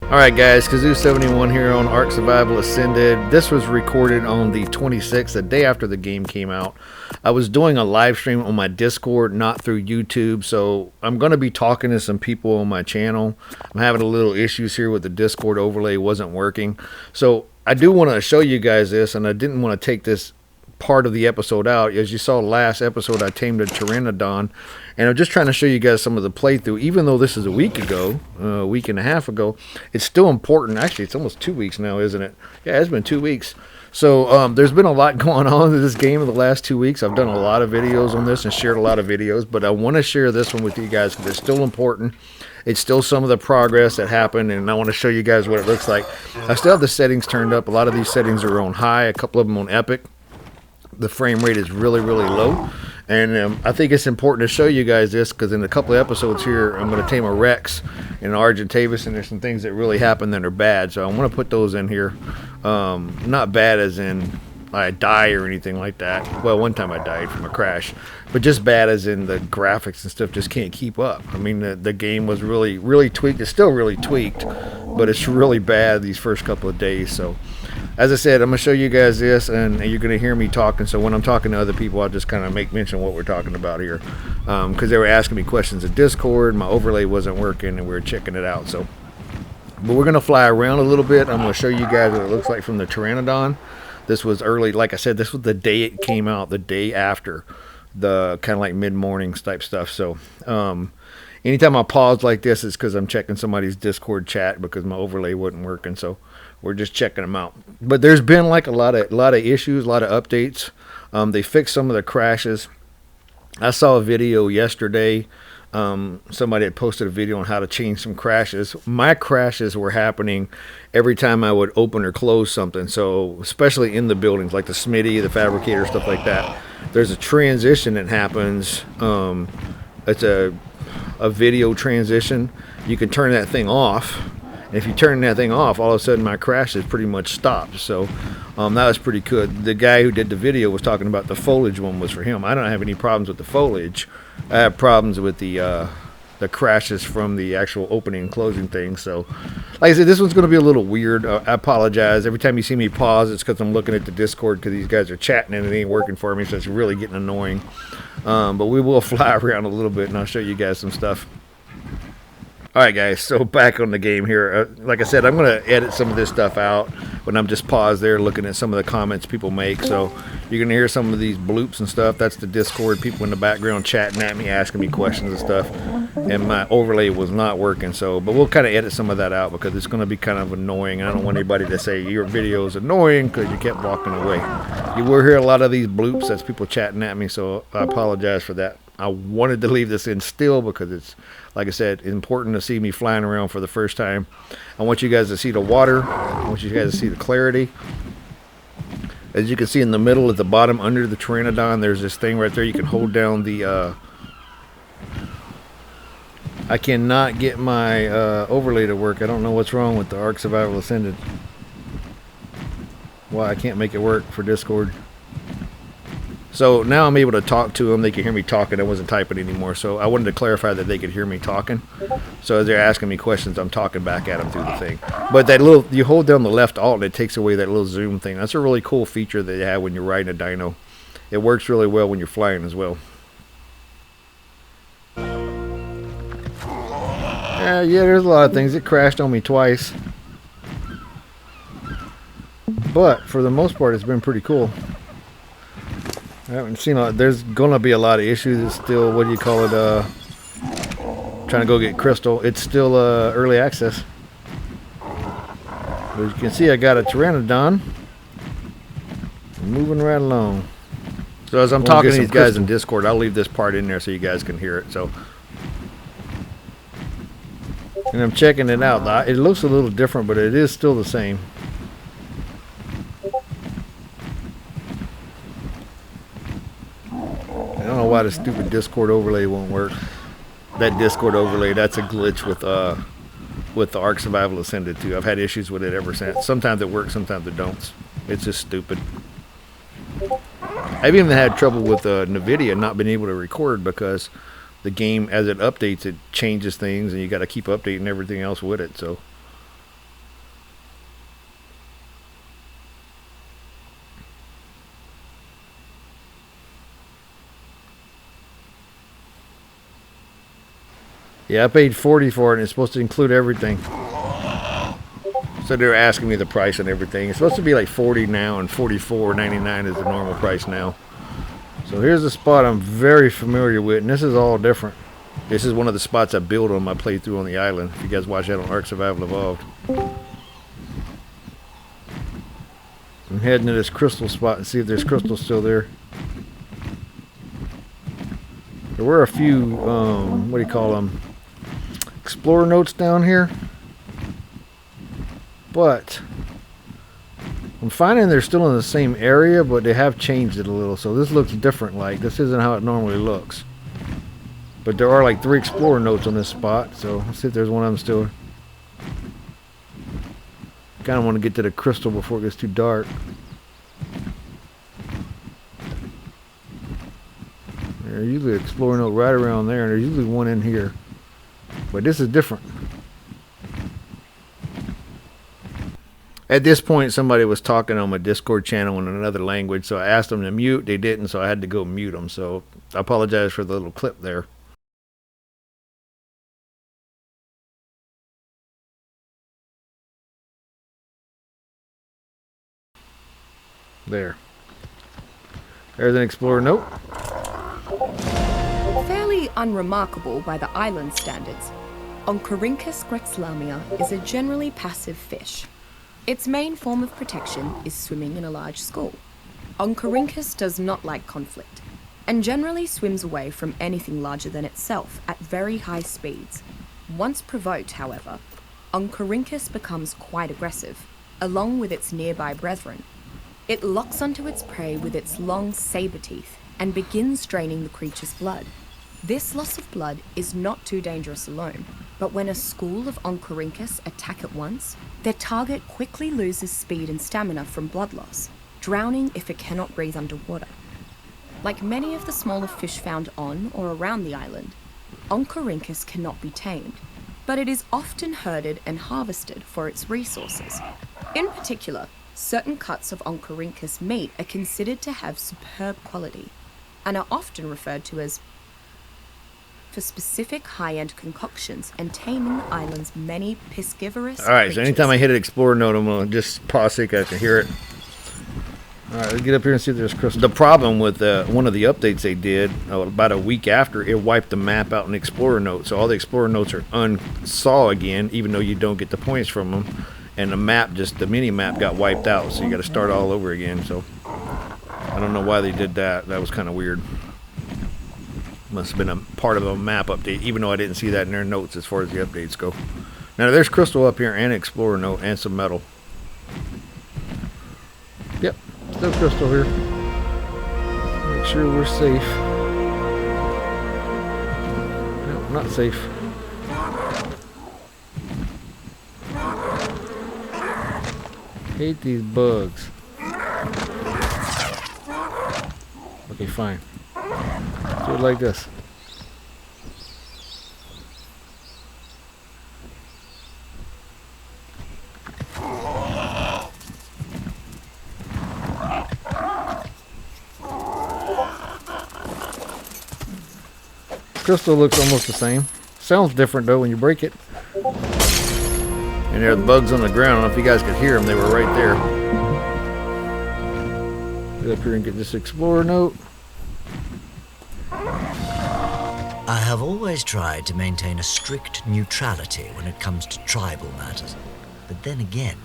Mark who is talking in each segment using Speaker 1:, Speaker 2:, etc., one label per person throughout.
Speaker 1: Alright guys, Kazoo71 here on Ark Survival Ascended. This was recorded on the 26th, the day after the game came out. I was doing a live stream on my Discord, not through YouTube, so I'm going to be talking to some people on my channel. I'm having a little issues here with the Discord overlay, wasn't working. So I do want to show you guys this, and I didn't want to take this part of the episode out. As you saw last episode, I tamed a Pteranodon, and I'm just trying to show you guys some of the playthrough. Even though this is a week ago, a week and a half ago, it's still important. Actually, it's almost 2 weeks now, isn't it? Yeah, it's been 2 weeks. So there's been a lot going on in this game in the last 2 weeks. I've done a lot of videos on this and shared a lot of videos, but I want to share this one with you guys because it's still important. It's still some of the progress that happened, and I want to show you guys what it looks like. I still have the settings turned up. A lot of these settings are on high, a couple of them on epic. The frame rate is really low, and I think it's important to show you guys this because in a couple of episodes here I'm going to tame a Rex and an Argentavis, and there's some things that really happen that are bad, so I want to put those in here. Not bad as in I die or anything like that. Well, one time I died from a crash, but just bad as in the graphics and stuff just can't keep up. I mean, the game was really tweaked. It's still really tweaked, but it's really bad these first couple of days. So as I said, I'm going to show you guys this, and you're going to hear me talking. So when I'm talking to other people, I'll just kind of make mention of what we're talking about here. Because they were asking me questions in Discord. My overlay wasn't working, and we were checking it out. So, but we're going to fly around a little bit. I'm going to show you guys what it looks like from the Pteranodon. This was early. Like I said, this was the day it came out, the day after. The kind of like mid-morning type stuff. So anytime I pause like this, it's because I'm checking somebody's Discord chat because my overlay wasn't working. So we're just checking them out. But there's been like a lot of issues, a lot of updates. They fixed some of the crashes. I saw a video yesterday. Somebody had posted a video on how to change some crashes. My crashes were happening every time I would open or close something. So especially in the buildings like the smithy, the fabricator, stuff like that. There's a transition that happens. It's a video transition. You can turn that thing off. And if you turn that thing off, all of a sudden my crashes pretty much stopped. So that was pretty good. The guy who did the video was talking about the foliage one was for him. I don't have any problems with the foliage. I have problems with the crashes from the actual opening and closing thing. So like I said, this one's going to be a little weird. I apologize. Every time you see me pause, it's because I'm looking at the Discord because these guys are chatting and it ain't working for me. So it's really getting annoying. But we will fly around a little bit and I'll show you guys some stuff. Alright guys, so back on the game here. Like I said, I'm going to edit some of this stuff out when I'm just paused there looking at some of the comments people make. So you're going to hear some of these bloops and stuff. That's the Discord, people in the background chatting at me, asking me questions and stuff. And my overlay was not working. So, but we'll kind of edit some of that out because it's going to be kind of annoying. I don't want anybody to say your video is annoying because you kept walking away. You will hear a lot of these bloops. That's people chatting at me, so I apologize for that. I wanted to leave this in still because it's, like I said, important to see me flying around for the first time. I want you guys to see the water. I want you guys to see the clarity. As you can see in the middle at the bottom under the Pteranodon, there's this thing right there. You can hold down the... I cannot get my overlay to work. I don't know what's wrong with the Ark Survival Ascended. Why I can't make it work for Discord. So now I'm able to talk to them. They can hear me talking. I wasn't typing anymore. So I wanted to clarify that they could hear me talking. So as they're asking me questions, I'm talking back at them through the thing. But that little, you hold down the left alt and it takes away that little zoom thing. That's a really cool feature that you have when you're riding a dyno. It works really well when you're flying as well. Yeah, there's a lot of things. It crashed on me twice. But for the most part, it's been pretty cool. I haven't seen a lot. There's going to be a lot of issues. It's still, what do you call it, trying to go get crystal. It's still early access. But as you can see, I got a Pteranodon. Moving right along. So as I'm talking to these guys in Discord, I'll leave this part in there so you guys can hear it. So, and I'm checking it out. It looks a little different, but it is still the same. I don't know why the stupid Discord overlay won't work. That Discord overlay, that's a glitch with the Ark Survival Ascended too. I've had issues with it ever since. Sometimes it works, sometimes it don't. It's just stupid. I've even had trouble with NVIDIA not being able to record because the game, as it updates, it changes things, and you got to keep updating everything else with it. So Yeah, I paid 40 for it, and it's supposed to include everything. So they're asking me the price and everything. It's supposed to be like 40 now, and 44.99 is the normal price now. So here's a spot I'm very familiar with, and this is all different. This is one of the spots I built on my playthrough on the island. If you guys watch that on Ark Survival Evolved. I'm heading to this crystal spot and see if there's crystals still there. There were a few, what do you call them? Explorer notes down here. But I'm finding they're still in the same area, but they have changed it a little. So this looks different. Like, this isn't how it normally looks. But there are like 3 explorer notes on this spot. So let's see if there's one of them still. Kind of want to get to the crystal before it gets too dark. There's usually an explorer note right around there, and there's usually one in here. But this is different. At this point, somebody was talking on my Discord channel in another language, so I asked them to mute. They didn't, so I had to go mute them. So I apologize for the little clip there. There. There's an explorer note.
Speaker 2: Fairly unremarkable by the island standards, Oncorhynchus grexlamia is a generally passive fish. Its main form of protection is swimming in a large school. Oncorhynchus does not like conflict, and generally swims away from anything larger than itself at very high speeds. Once provoked, however, Oncorhynchus becomes quite aggressive, along with its nearby brethren. It locks onto its prey with its long saber teeth and begins draining the creature's blood. This loss of blood is not too dangerous alone, but when a school of Oncorhynchus attack at once, their target quickly loses speed and stamina from blood loss, drowning if it cannot breathe underwater. Like many of the smaller fish found on or around the island, Oncorhynchus cannot be tamed, but it is often herded and harvested for its resources. In particular, certain cuts of Oncorhynchus meat are considered to have superb quality, and are often referred to as for specific high-end concoctions and taming the island's many piscivorous
Speaker 1: Alright, so anytime I hit an explorer note, I'm going to just pause so I can hear it. Alright, let's get up here and see if there's crystals. The problem with one of the updates they did, about a week after, it wiped the map out in the explorer note. So all the explorer notes are unsaw again, even though you don't get the points from them. And the map, just the mini map, got wiped out, so you got to start all over again. So I don't know why they did that. That was kind of weird. Must have been a part of a map update, even though I didn't see that in their notes as far as the updates go. Now there's crystal up here and an explorer note and some metal. Yep, still crystal here. Make sure we're safe. No, not safe. Hate these bugs. Okay, fine. Let's do it like this. Crystal looks almost the same. Sounds different though when you break it. And there are the bugs on the ground. I don't know if you guys could hear them. They were right there. Get up here and get this explorer note.
Speaker 3: I have always tried to maintain a strict neutrality when it comes to tribal matters. But then again,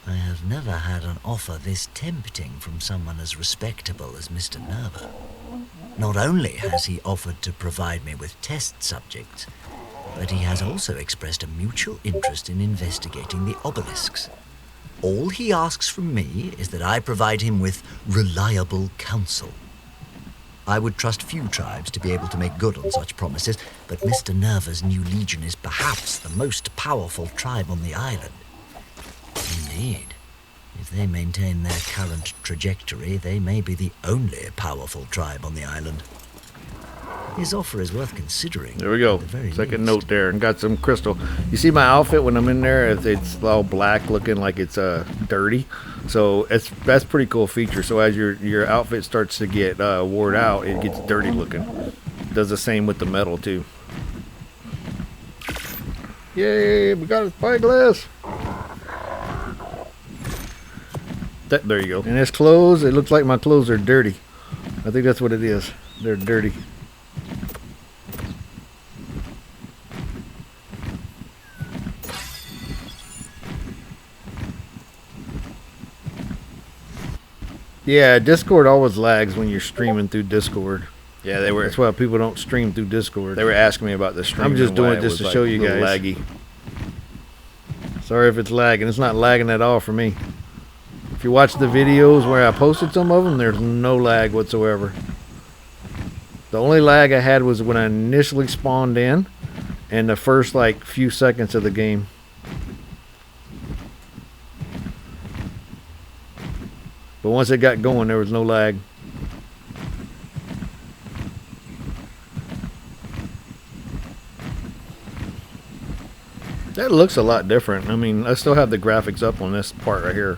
Speaker 3: I have never had an offer this tempting from someone as respectable as Mr. Nerva. Not only has he offered to provide me with test subjects, but he has also expressed a mutual interest in investigating the obelisks. All he asks from me is that I provide him with reliable counsel. I would trust few tribes to be able to make good on such promises, but Mr. Nerva's new legion is perhaps the most powerful tribe on the island. Indeed, if they maintain their current trajectory, they may be the only powerful tribe on the island. His offer is worth considering.
Speaker 1: There we go. Second note there, and got some crystal. You see my outfit when I'm in there? It's all black, looking like it's dirty. So that's pretty cool feature. So as your outfit starts to get worn out, it gets dirty looking. Does the same with the metal too. Yay, we got a spyglass. There you go. And his clothes, it looks like my clothes are dirty. I think that's what it is. They're dirty. Yeah, Discord always lags when you're streaming through Discord.
Speaker 4: Yeah, they were.
Speaker 1: That's why people don't stream through Discord.
Speaker 4: They were asking me about the stream.
Speaker 1: I'm just doing it just to show you guys.
Speaker 4: Laggy.
Speaker 1: Sorry if it's lagging. It's not lagging at all for me. If you watch the videos where I posted some of them, there's no lag whatsoever. The only lag I had was when I initially spawned in and the first like few seconds of the game. But once it got going, there was no lag. That looks a lot different. I mean, I still have the graphics up on this part right here.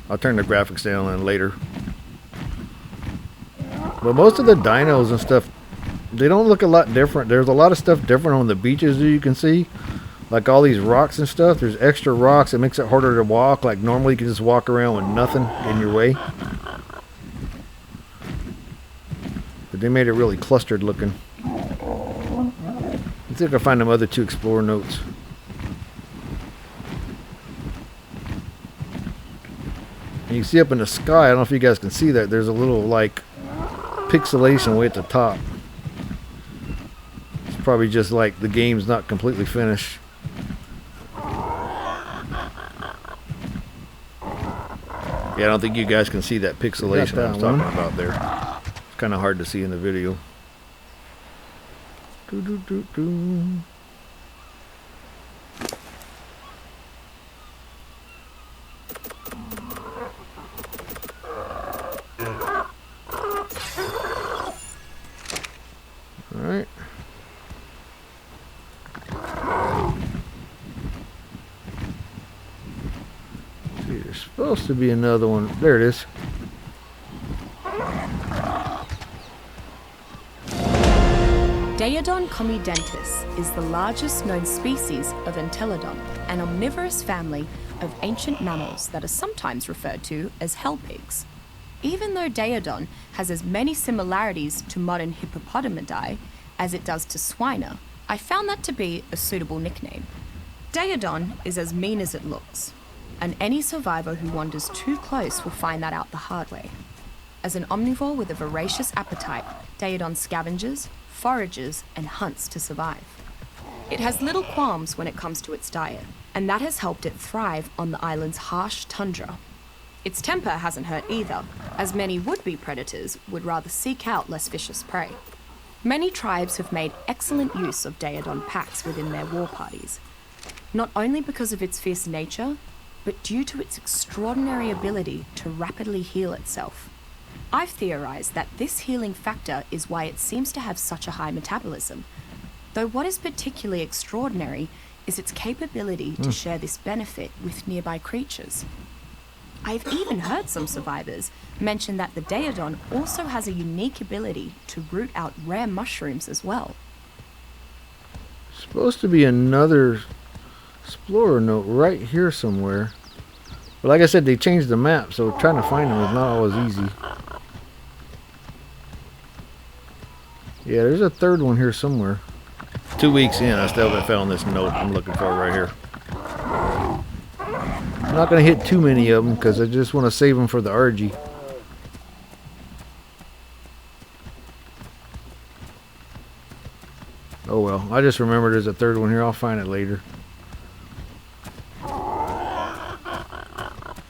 Speaker 1: I'll turn the graphics down and later. But most of the dinos and stuff, they don't look a lot different. There's a lot of stuff different on the beaches that you can see. Like all these rocks and stuff. There's extra rocks. It makes it harder to walk. Like normally you can just walk around with nothing in your way. But they made it really clustered looking. Let's see if I can find them other two Explorer notes. And you can see up in the sky, I don't know if you guys can see that, there's a little like pixelation way at the top. It's probably just like the game's not completely finished. Yeah, I don't think you guys can see that pixelation I was talking about there. It's kind of hard to see in the video. Alright. See, there's supposed to be another one. There it is.
Speaker 2: Daeodon comidentus is the largest known species of Entelodon, an omnivorous family of ancient mammals that are sometimes referred to as hell pigs. Even though Daeodon has as many similarities to modern hippopotamidae as it does to swiner, I found that to be a suitable nickname. Daeodon is as mean as it looks, and any survivor who wanders too close will find that out the hard way. As an omnivore with a voracious appetite, Daeodon scavenges, forages, and hunts to survive. It has little qualms when it comes to its diet, and that has helped it thrive on the island's harsh tundra. Its temper hasn't hurt either, as many would-be predators would rather seek out less vicious prey. Many tribes have made excellent use of Daeodon packs within their war parties, not only because of its fierce nature, but due to its extraordinary ability to rapidly heal itself. I've theorized that this healing factor is why it seems to have such a high metabolism, though what is particularly extraordinary is its capability to share this benefit with nearby creatures. I've even heard some survivors mention that the Daeodon also has a unique ability to root out rare mushrooms as well.
Speaker 1: Supposed to be another Explorer note right here somewhere. But like I said, they changed the map, so trying to find them is not always easy. Yeah, there's a third one here somewhere. 2 weeks in, I still haven't found this note I'm looking for right here. I'm not going to hit too many of them because I just want to save them for the RG. Oh well, I just remembered there's a third one here. I'll find it later.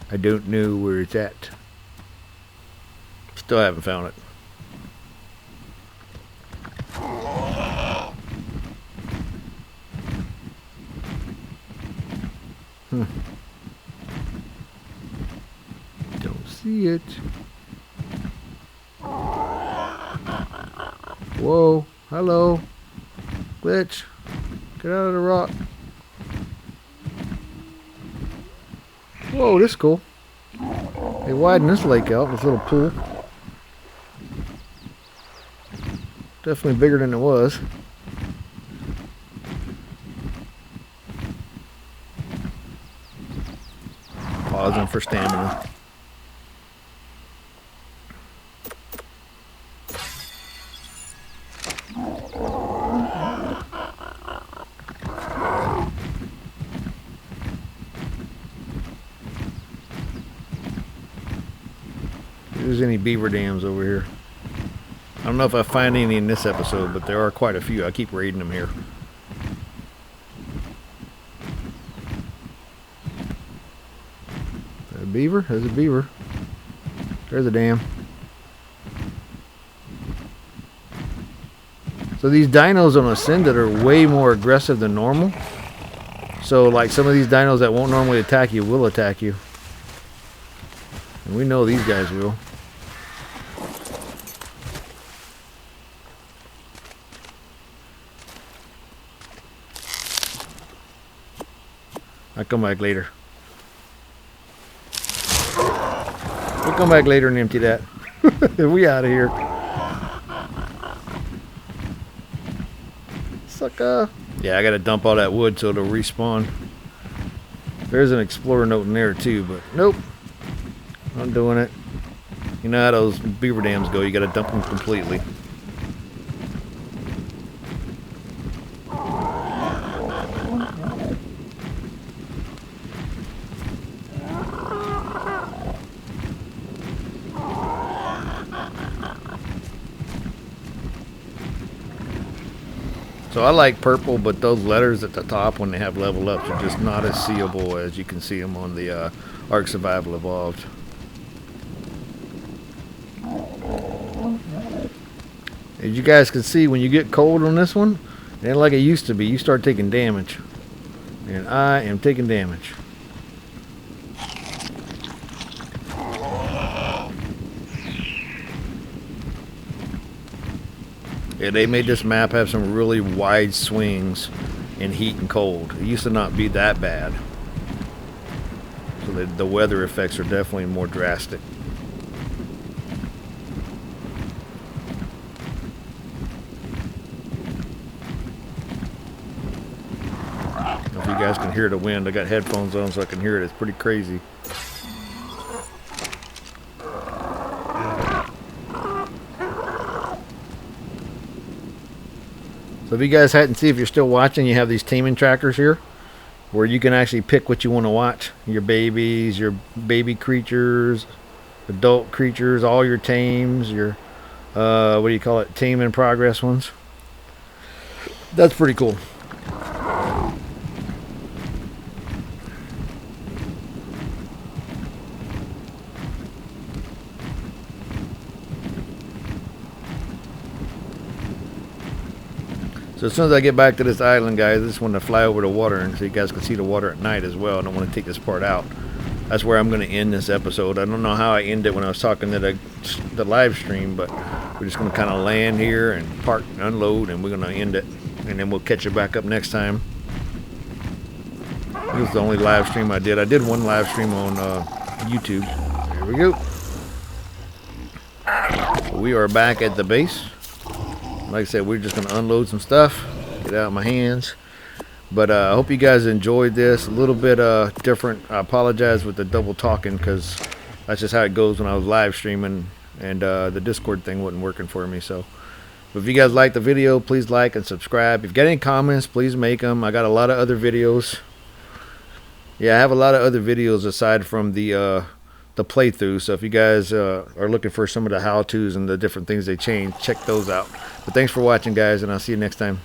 Speaker 1: I don't know where it's at. Still haven't found it. Don't see it. Whoa, hello. Glitch. Get out of the rock. Whoa, this is cool. They widened this lake out, this little pool. Definitely bigger than it was. pausing for stamina. If there's any beaver dams over here. I don't know if I find any in this episode, but there are quite a few. I keep raiding them here. A beaver? There's a beaver. There's a dam. So these dinos on Ascended are way more aggressive than normal. So like some of these dinos that won't normally attack you will attack you. And we know these guys will. I'll come back later. We'll come back later and empty that. We out of here. Sucker. Yeah, I gotta dump all that wood so it'll respawn. There's an explorer note in there too, but nope. I'm doing it. You know how those beaver dams go, you gotta dump them completely. So I like purple, but those letters at the top when they have level ups are just not as seeable as you can see them on the Ark Survival Evolved. As you guys can see, when you get cold on this one, it ain't like it used to be. You start taking damage. And I am taking damage. Yeah, they made this map have some really wide swings in heat and cold. It used to not be that bad. So the weather effects are definitely more drastic. If you guys can hear the wind, I got headphones on so I can hear it. It's pretty crazy. So if you guys hadn't seen, if you're still watching, you have these taming trackers here where you can actually pick what you want to watch. Your babies, your baby creatures, adult creatures, all your tames, your, what do you call it, tame in progress ones. That's pretty cool. So as soon as I get back to this island, guys, I just want to fly over the water and so you guys can see the water at night as well. I don't want to take this part out. That's where I'm going to end this episode. I don't know how I ended when I was talking to the live stream, but we're just going to kind of land here and park and unload, and we're going to end it. And then we'll catch it back up next time. This was the only live stream I did. I did one live stream on YouTube. There we go. So we are back at the base. Like I said, we're just going to unload some stuff, get out of my hands. But I hope you guys enjoyed this. A little bit different. I apologize with the double talking because that's just how it goes when I was live streaming and the Discord thing wasn't working for me. So if you guys liked the video, please like and subscribe. If you got any comments, please make them. I got a lot of other videos. Yeah, I have a lot of other videos aside from the playthrough. So if you guys are looking for some of the how-tos and the different things they change, check those out. But thanks for watching, guys, and I'll see you next time.